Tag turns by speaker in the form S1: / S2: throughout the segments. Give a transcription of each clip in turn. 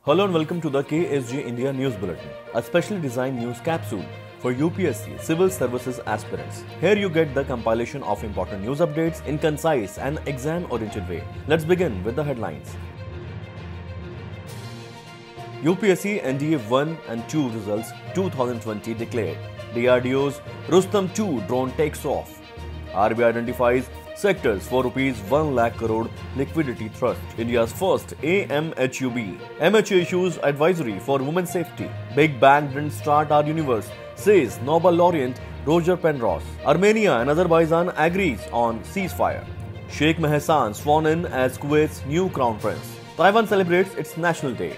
S1: Hello and welcome to the KSG India News Bulletin, a specially designed news capsule for UPSC Civil Services aspirants. Here you get the compilation of important news updates in concise and exam-oriented way. Let's begin with the headlines. UPSC NDA 1 and 2 results 2020 declared. DRDO's Rustam 2 drone takes off. RBI identifies sectors for ₹1 lakh crore liquidity thrust. India's first AMHUB. MHA issues advisory for women's safety. Big Bang didn't start our universe, says Nobel laureate Roger Penrose. Armenia and Azerbaijan agrees on ceasefire. Sheikh Mohammed sworn in as Kuwait's new crown prince. Taiwan celebrates its National Day.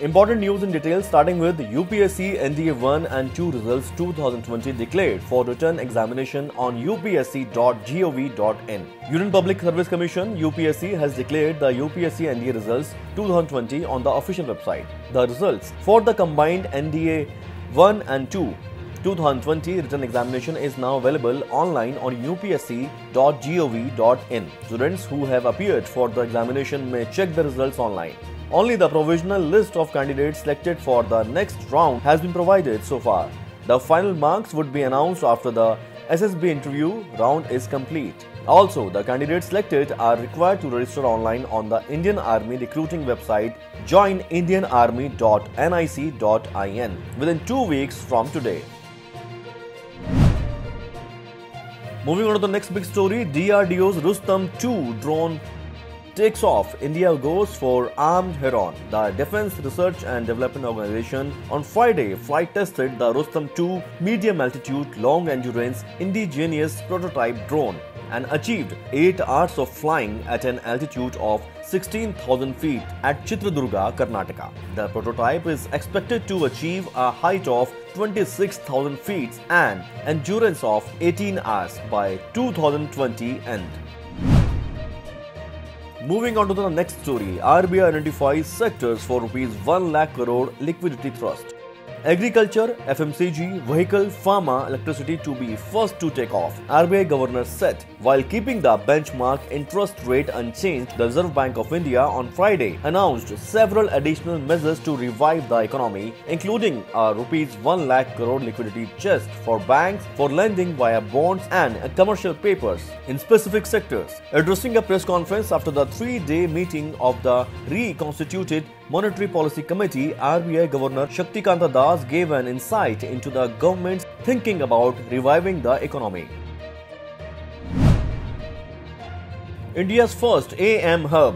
S1: Important news in detail, starting with UPSC NDA 1 and 2 results 2020 declared for written examination on upsc.gov.in. Union Public Service Commission UPSC has declared the UPSC NDA results 2020 on the official website. The results for the combined NDA 1 and 2 2020 written examination is now available online on upsc.gov.in. Students who have appeared for the examination may check the results online. Only the provisional list of candidates selected for the next round has been provided so far. The final marks would be announced after the SSB interview round is complete. Also, the candidates selected are required to register online on the Indian Army recruiting website joinindianarmy.nic.in within 2 weeks from today. Moving on to the next big story, DRDO's Rustam 2 drone takes off. India goes for armed heron. The Defence Research and Development Organization on Friday flight tested the Rustam 2 medium altitude long endurance indigenous prototype drone and achieved 8 hours of flying at an altitude of 16,000 feet at Chitradurga, Karnataka. The prototype is expected to achieve a height of 26,000 feet and endurance of 18 hours by 2020 end. Moving on to the next story, RBI identifies sectors for ₹1 lakh crore liquidity thrust. Agriculture, FMCG, vehicle, pharma, electricity to be first to take off. RBI Governor said, while keeping the benchmark interest rate unchanged, the Reserve Bank of India on Friday announced several additional measures to revive the economy, including a ₹1 lakh crore liquidity chest for banks for lending via bonds and commercial papers in specific sectors. Addressing a press conference after the 3-day meeting of the reconstituted Monetary Policy Committee, RBI Governor Shaktikanta Das gave an insight into the government's thinking about reviving the economy. India's first AM hub.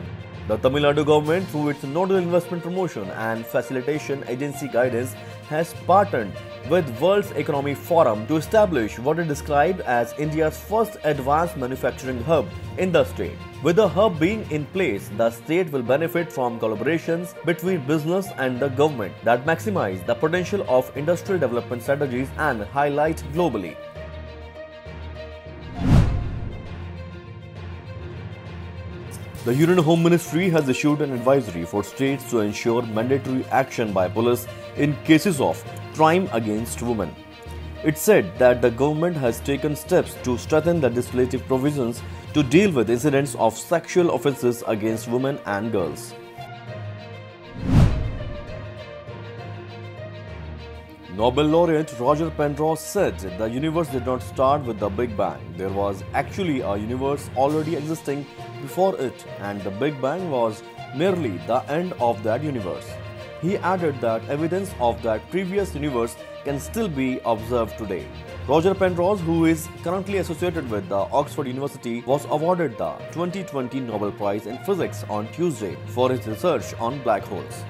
S1: The Tamil Nadu government, through its Nodal Investment Promotion and Facilitation Agency Guidance, has partnered with World Economic Forum to establish what it described as India's first advanced manufacturing hub in the state. With the hub being in place, the state will benefit from collaborations between business and the government that maximize the potential of industrial development strategies and highlight globally. The Union Home Ministry has issued an advisory for states to ensure mandatory action by police in cases of crime against women. It said that the government has taken steps to strengthen the legislative provisions to deal with incidents of sexual offences against women and girls. Nobel laureate Roger Penrose said the universe did not start with the Big Bang. There was actually a universe already existing before it, and the Big Bang was merely the end of that universe. He added that evidence of that previous universe can still be observed today. Roger Penrose, who is currently associated with the Oxford University, was awarded the 2020 Nobel Prize in Physics on Tuesday for his research on black holes.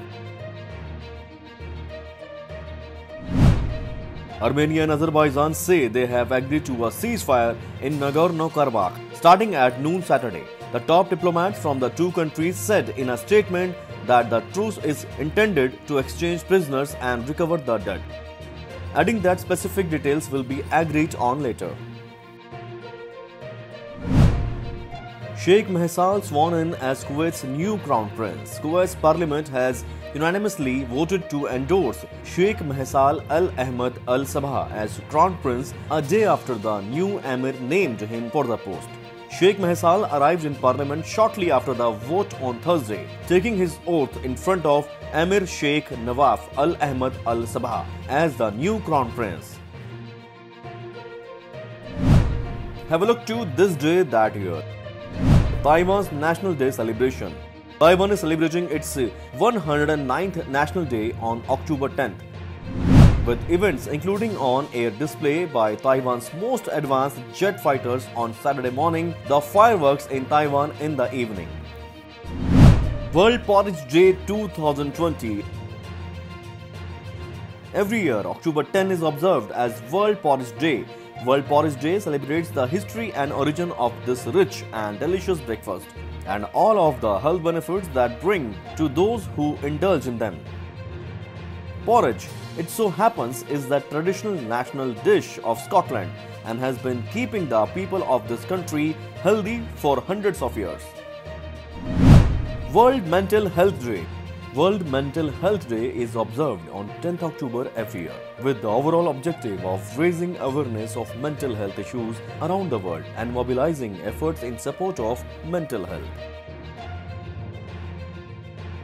S1: Armenia and Azerbaijan say they have agreed to a ceasefire in Nagorno-Karabakh starting at noon Saturday. The top diplomats from the two countries said in a statement that the truce is intended to exchange prisoners and recover the dead, adding that specific details will be agreed on later. Sheikh Mohammed sworn in as Kuwait's new crown prince. Kuwait's parliament has unanimously voted to endorse Sheikh Mohammed Al Ahmed Al Sabah as crown prince a day after the new emir named him for the post. Sheikh Mahsal arrived in parliament shortly after the vote on Thursday, taking his oath in front of Emir Sheikh Nawaf Al Ahmad Al Sabah as the new crown prince. Have a look to this day that year. Taiwan's National Day celebration. Taiwan is celebrating its 109th National Day on October 10th, with events including on-air display by Taiwan's most advanced jet fighters on Saturday morning, the fireworks in Taiwan in the evening. World Porridge Day 2020. Every year, October 10 is observed as World Porridge Day. World Porridge Day celebrates the history and origin of this rich and delicious breakfast and all of the health benefits that bring to those who indulge in them. Porridge, it so happens, is the traditional national dish of Scotland and has been keeping the people of this country healthy for hundreds of years. World Mental Health Day. World Mental Health Day is observed on 10th October every year, with the overall objective of raising awareness of mental health issues around the world and mobilizing efforts in support of mental health.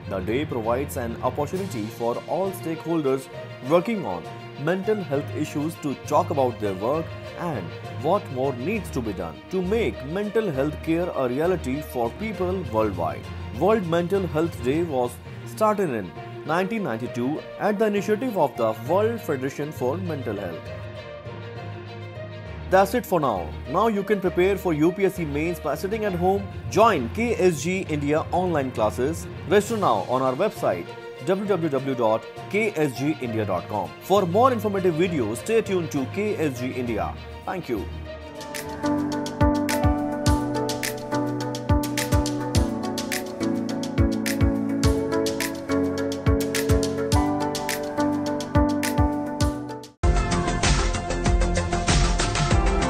S1: The day provides an opportunity for all stakeholders working on mental health issues to talk about their work and what more needs to be done to make mental health care a reality for people worldwide. World Mental Health Day was started in 1992 at the initiative of the World Federation for Mental Health. That's it for now. Now you can prepare for UPSC mains by sitting at home. Join KSG India online classes. Register now on our website www.ksgindia.com. For more informative videos, stay tuned to KSG India. Thank you.